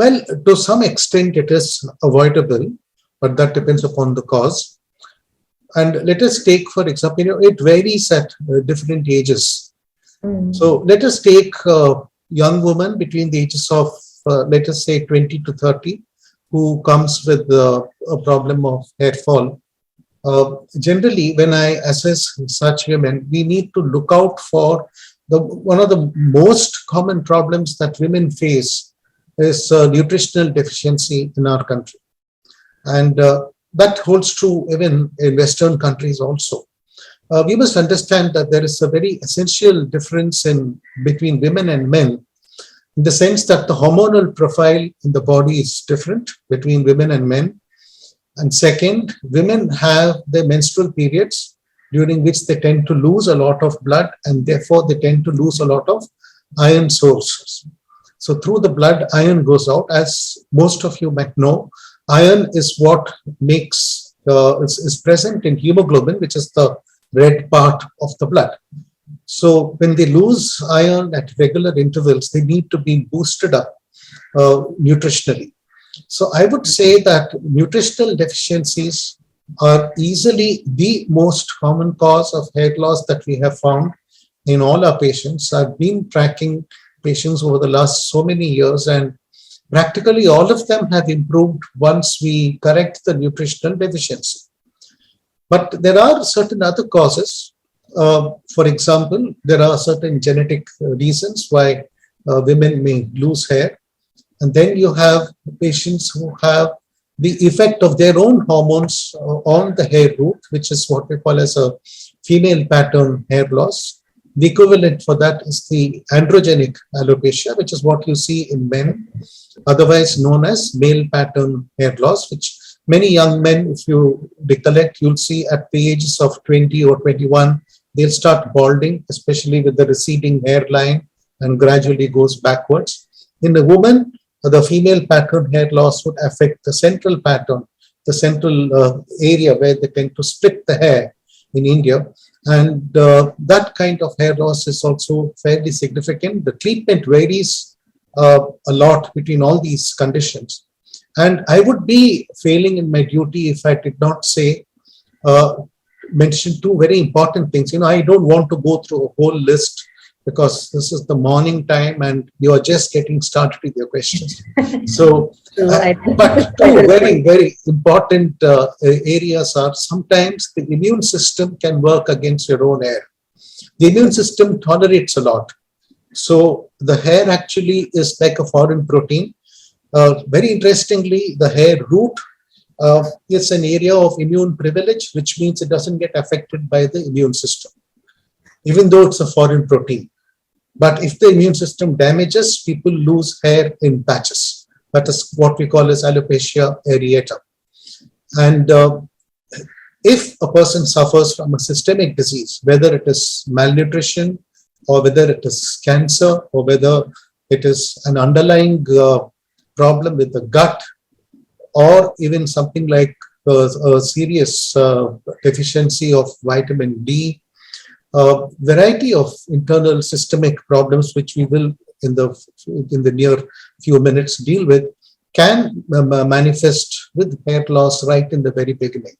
Well, to some extent it is avoidable, but that depends upon the cause. And let us take, for example, it varies at different ages. So let us take a young woman between the ages of, let us say, 20 to 30, who comes with a problem of hair fall. Generally, when I assess such women, we need to look out for one of the most common problems that women face is nutritional deficiency in our country. And that holds true even in Western countries also. We must understand that there is a very essential difference between women and men, in the sense that the hormonal profile in the body is different between women and men. And second, women have their menstrual periods during which they tend to lose a lot of blood, and therefore they tend to lose a lot of iron sources. So through the blood, iron goes out. As most of you might know, iron is what is present in hemoglobin, which is the red part of the blood. So when they lose iron at regular intervals, they need to be boosted up nutritionally. So I would say that nutritional deficiencies are easily the most common cause of hair loss that we have found in all our patients. I've been tracking patients over the last so many years, and practically all of them have improved once we correct the nutritional deficiency. But there are certain other causes. For example, there are certain genetic reasons why women may lose hair. And then you have patients who have the effect of their own hormones on the hair root, which is what we call as a female pattern hair loss. The equivalent for that is the androgenic alopecia, which is what you see in men, otherwise known as male pattern hair loss, which many young men, if you recollect, you'll see at the ages of 20 or 21, they'll start balding, especially with the receding hairline, and gradually goes backwards. In a woman, the female pattern hair loss would affect the central pattern, the central area where they tend to split the hair in India. And that kind of hair loss is also fairly significant. The treatment varies a lot between all these conditions. And I would be failing in my duty if I did not mention two very important things. I don't want to go through a whole list, because this is the morning time and you are just getting started with your questions. So, but two very, very important areas are sometimes the immune system can work against your own hair. The immune system tolerates a lot. So the hair actually is like a foreign protein. Very interestingly, the hair root is an area of immune privilege, which means it doesn't get affected by the immune system, even though it's a foreign protein. But if the immune system damages, people lose hair in patches. That is what we call as alopecia areata. And if a person suffers from a systemic disease, whether it is malnutrition, or whether it is cancer, or whether it is an underlying problem with the gut, or even something like a serious deficiency of vitamin D, variety of internal systemic problems, which we will in the near few minutes deal with, can manifest with hair loss right in the very beginning.